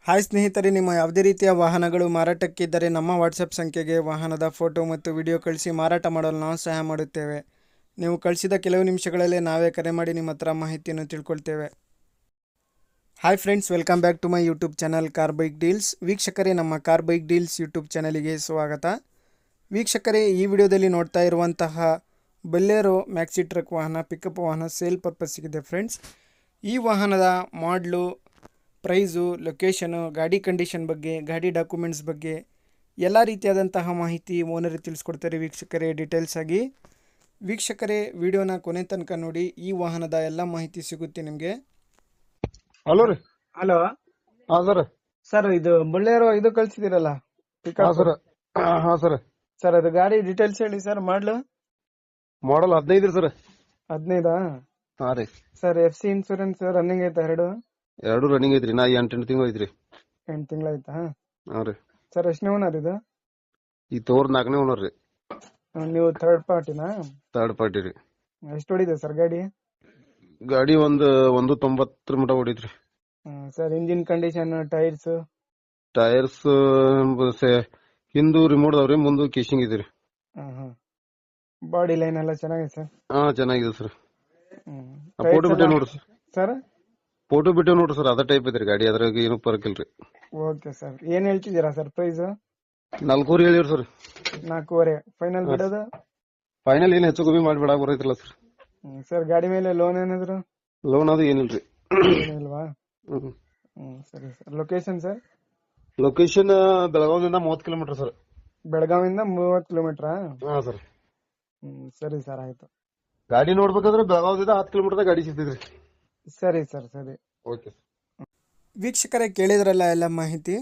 Hi ಸ್ನೇಹಿತರೆ, ನಿಮ್ಮ ಯಾವುದೇ ರೀತಿಯ ವಾಹನಗಳು ಮಾರಾಟಕ್ಕಿದ್ದರೆ ನಮ್ಮ ವಾಟ್ಸಪ್ ಸಂಖ್ಯೆಗೆ ವಾಹನದ ಫೋಟೋ ಮತ್ತು ವಿಡಿಯೋ ಕಳಿಸಿ ಮಾರಾಟ ಮಾಡಲು ನಾವು ಸಹಾಯ ಮಾಡುತ್ತೇವೆ. ನೀವು ಕಳಿಸಿದ ಕೆಲವು ನಿಮಿಷಗಳಲ್ಲೇ ನಾವೇ ಕರೆ ಮಾಡಿ ನಿಮ್ಮ ಹತ್ರ ಮಾಹಿತಿಯನ್ನು ತಿಳ್ಕೊಳ್ತೇವೆ. Hi friends, welcome back to my YouTube channel car bike deals. ವೀಕ್ಷಕರೇ, ನಮ್ಮ ಕಾರ್ ಬೈಕ್ ಡೀಲ್ಸ್ ಯೂಟ್ಯೂಬ್ ಚಾನಲಿಗೆ ಸ್ವಾಗತ. ವೀಕ್ಷಕರೇ, ಈ ವಿಡಿಯೋದಲ್ಲಿ ನೋಡ್ತಾ ಇರುವಂತಹ ಬೊಲೆರೋ ಮ್ಯಾಕ್ಸಿ ಟ್ರಕ್ ವಾಹನ, ಪಿಕಪ್ ವಾಹನ ಸೇಲ್ ಪರ್ಪಸ್ಸಿಗಿದೆ ಫ್ರೆಂಡ್ಸ್. ಈ ವಾಹನದ ಮಾಡಲು, ಪ್ರೈಸು, ಲೊಕೇಶನು, ಗಾಡಿ ಕಂಡೀಷನ್ ಬಗ್ಗೆ, ಗಾಡಿ ಡಾಕ್ಯುಮೆಂಟ್ಸ್ ಬಗ್ಗೆ ಎಲ್ಲ ರೀತಿಯಾದಂತಹ ಮಾಹಿತಿ ಓನರ್ ತಿಳಿಸ್ಕೊಡ್ತಾರೆ ವೀಕ್ಷಕರೇ ಡೀಟೇಲ್ಸ್ ಆಗಿ. ವೀಕ್ಷಕರೇ, ವಿಡಿಯೋನ ಕೊನೆ ತನಕ ನೋಡಿ, ಈ ವಾಹನದ ಎಲ್ಲ ಮಾಹಿತಿ ಸಿಗುತ್ತೆ ನಿಮಗೆ. ಹಲೋ ರೀ. ಹಲೋ ಹಾ ಸರ್. ಸರ್, ಇದು ಬೊಲೆರೋ ಇದು ಕಳ್ಸಿದಿರಲ್ಲ ಪಿಕಪ್ ಸರ್. ಹಾ ಸರ್. ಸರ್, ಅದು ಗಾಡಿ ಡೀಟೇಲ್ಸ್ ಹೇಳಿ ಸರ್. ಮಾಡಲು ಮಾಡಲ್ 15 ಸರ್. 15? ಹಾ ರೀ ಸರ್, FC ಇನ್ಸೂರೆನ್ಸ್ ರನ್ನಿಂಗ್ ಐತಾ? ಎರಡು ರನ್ನಿಂಗ್ ಐತ್ರಿ. ನಾ 8 ತಿಂಗಳು ಐತ್ರಿ. 8 ತಿಂಗಳಾಯ್ತಾ? ಹಾ ರೀ. ಸರ್, ಎಷ್ಟನೇ ಓನರ್ ಇದು? ಈ ತೋರ್ 4ನೇ ಓನರ್ ರೀ. ನೀವು ಥರ್ಡ್ ಪಾರ್ಟಿನಾ? ಥರ್ಡ್ ಪಾರ್ಟಿ ರೀ. ಎಷ್ಟು ಹೊಡಿದೆ ಸರ್ ಗಾಡಿ? ಗಾಡಿ ಒಂದು 90 ಮಟ ಹೊಡಿತ್ರಿ. ಸರ್, ಇಂಜಿನ್ ಕಂಡೀಷನ್, ಟೈರ್ಸ್ ಹಿಂದು ರಿಮೋಟ್ ಅದಾವ್ರಿ, ಮುಂದು ಕೇಶಿಂಗ್ ಐತ್ರಿ. ಬಾಡಿ ಲೈನ್ ಎಲ್ಲ ಚೆನ್ನಾಗಿದೆ ಸರ್? ಹಾ, ಚೆನ್ನಾಗಿದೆ ಸರ್. ಫೋಟೋ ಬಿಟ್ಟೆ ನೋಡ್ರಿ ಸರ್. ಸರ್, ಫೋಟೋ ಬಿಟ್ಟೆ ನೋಡ್ರಿ ಸರ್. ಅದ ಟೈಪ್ ಐತ್ರಿ ಗಾಡಿ, ಅದ್ರಾಗ ಏನು ಫರಕ್ ಇಲ್ರಿ. Okay sir. ಏನ್ ಹೇಳ್ತಿದ್ದೀರಾ ಸರ್ ಪ್ರೈಸ್? 4 ಹೇಳಿವ್ರಿ ಸರ್. 4.5 ಫೈನಲ್ ಬಿಡೋದು? ಫೈನಲ್ ಏನ್ ಹೆಚ್ಚು ಕಮ್ಮಿ ಮಾಡಿ ಬಿಡಾಕ್ ಬರೈತಿಲ್ಲ ಸರ್. ಸರ್, ಗಾಡಿ ಮೇಲೆ ಲೋನ್ ಏನಾದ್ರು? ಲೋನ್ ಅದು ಏನಿಲ್ರಿ. ಏನಿಲ್ವಾ? ಸರಿ ಸರ್. Location sir? ಲೊಕೇಶನ್ ಬೆಳಗಾವಿಯಿಂದ 30 ಕಿಲೋಮೀಟರ್ ಸರ್. ಬೆಳಗಾವಿಂದ 30 ಕಿಲೋಮೀಟರ್? ಹಾ ಸರ್. ಸರಿ ಸರ್, ಆಯ್ತು. ಗಾಡಿ ನೋಡ್ಬೇಕಾದ್ರೆ ಬೆಳಗಾವಿಯಿಂದ 10 ಕಿಲೋಮೀಟರ್ ಗಾಡಿ ಸಿಗ್ತೈತ್ರಿ. ಸರಿ ಸರ್, ಸರಿ. ಓಕೆ. ವೀಕ್ಷಕರೇ, ಕೇಳಿದ್ರಲ್ಲ ಎಲ್ಲ ಮಾಹಿತಿ.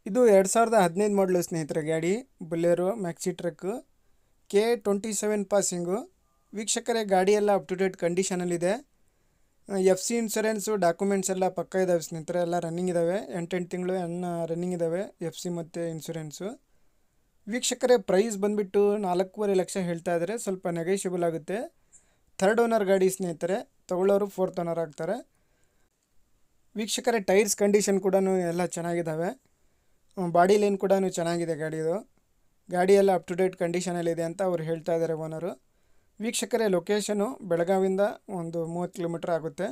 ಇದು 2015 ಮಾಡಲು ಸ್ನೇಹಿತರೆ ಗಾಡಿ, Bolero maxi truck K27 passing. ವೀಕ್ಷಕರೇ, ಗಾಡಿ ಎಲ್ಲ ಅಪ್ ಟು ಡೇಟ್ ಕಂಡೀಷನಲ್ಲಿದೆ. FC ಇನ್ಸೂರೆನ್ಸು, ಡಾಕ್ಯುಮೆಂಟ್ಸ್ ಎಲ್ಲ ಪಕ್ಕ ಇದ್ದಾವೆ ಸ್ನೇಹಿತರೆ. ಎಲ್ಲ ರನ್ನಿಂಗ್ ಇದ್ದಾವೆ. 8 ತಿಂಗಳು ರನ್ನಿಂಗ್ ಇದ್ದಾವೆ FC ಮತ್ತು ಇನ್ಸೂರೆನ್ಸು. ವೀಕ್ಷಕರೇ, ಪ್ರೈಸ್ ಬಂದುಬಿಟ್ಟು 4.5 ಲಕ್ಷ ಹೇಳ್ತಾ ಇದ್ದಾರೆ. ಸ್ವಲ್ಪ ನೆಗೋಷಿಯಬಲ್ ಆಗುತ್ತೆ. ಥರ್ಡ್ ಓನರ್ ಗಾಡಿ ಸ್ನೇಹಿತರೆ. ತಗೊಳ್ಳೋರು 4th ಓನರ್ ಆಗ್ತಾರೆ. ವೀಕ್ಷಕರೇ, ಟೈರ್ಸ್ ಕಂಡೀಷನ್ ಕೂಡ ಎಲ್ಲ ಚೆನ್ನಾಗಿದ್ದಾವೆ. ಬಾಡಿ ಲೈನ್ ಕೂಡ ಚೆನ್ನಾಗಿದೆ ಗಾಡಿದು. ಗಾಡಿ ಎಲ್ಲ ಅಪ್ ಟು ಡೇಟ್ ಕಂಡೀಷನಲ್ಲಿದೆ ಅಂತ ಅವ್ರು ಹೇಳ್ತಾ ಇದ್ದಾರೆ ಓನರು. ವೀಕ್ಷಕರೇ, ಲೊಕೇಶನು ಬೆಳಗಾವಿಂದ ಒಂದು 30 ಕಿಲೋಮೀಟರ್ ಆಗುತ್ತೆ.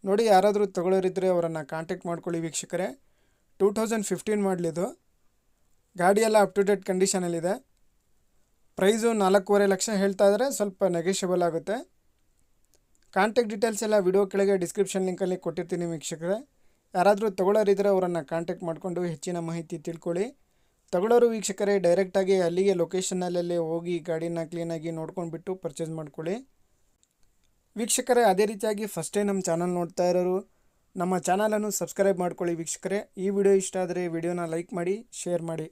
ನೋಡಿ, ಯಾರಾದರೂ ತಗೊಳ್ಳೋರಿದ್ದರೆ ಅವರನ್ನು ಕಾಂಟ್ಯಾಕ್ಟ್ ಮಾಡ್ಕೊಳ್ಳಿ ವೀಕ್ಷಕರೇ. 2015 ಮಾಡಲಿದು. ಗಾಡಿ ಎಲ್ಲ ಅಪ್ ಟು ಡೇಟ್ ಕಂಡೀಷನಲ್ಲಿದೆ. ಪ್ರೈಸು 4.5 ಲಕ್ಷ ಹೇಳ್ತಾ ಇದ್ದಾರೆ. ಸ್ವಲ್ಪ ನೆಗೋಷಿಯಬಲ್ ಆಗುತ್ತೆ. ಕಾಂಟ್ಯಾಕ್ಟ್ ಡೀಟೇಲ್ಸ್ ಎಲ್ಲ ವಿಡಿಯೋ ಕೆಳಗೆ ಡಿಸ್ಕ್ರಿಪ್ಷನ್ ಲಿಂಕಲ್ಲಿ ಕೊಟ್ಟಿರ್ತೀನಿ ವೀಕ್ಷಕರೇ. ಯಾರಾದರೂ ತಗೊಳ್ಳೋರಿದ್ದರೆ ಅವರನ್ನು ಕಾಂಟ್ಯಾಕ್ಟ್ ಮಾಡಿಕೊಂಡು ಹೆಚ್ಚಿನ ಮಾಹಿತಿ ತಿಳ್ಕೊಳ್ಳಿ. ತಗೊಳ್ಳೋರು ವೀಕ್ಷಕರೇ ಡೈರೆಕ್ಟಾಗಿ ಅಲ್ಲಿಗೆ ಲೊಕೇಶನ್ನಲ್ಲೇ ಹೋಗಿ ಗಾಡಿನ ಕ್ಲೀನಾಗಿ ನೋಡ್ಕೊಂಡ್ಬಿಟ್ಟು ಪರ್ಚೇಸ್ ಮಾಡ್ಕೊಳ್ಳಿ. ವೀಕ್ಷಕರೇ, ಅದೇ ರೀತಿಯಾಗಿ ಫಸ್ಟ್ ಟೈಮ್ ನಮ್ಮ ಚಾನಲ್ ನೋಡ್ತಾ ಇರೋರು ನಮ್ಮ ಚಾನಲನ್ನು ಸಬ್ಸ್ಕ್ರೈಬ್ ಮಾಡ್ಕೊಳ್ಳಿ ವೀಕ್ಷಕರೇ. ಈ ವಿಡಿಯೋ ಇಷ್ಟ ಆದರೆ ವಿಡಿಯೋನ ಲೈಕ್ ಮಾಡಿ, ಶೇರ್ ಮಾಡಿ.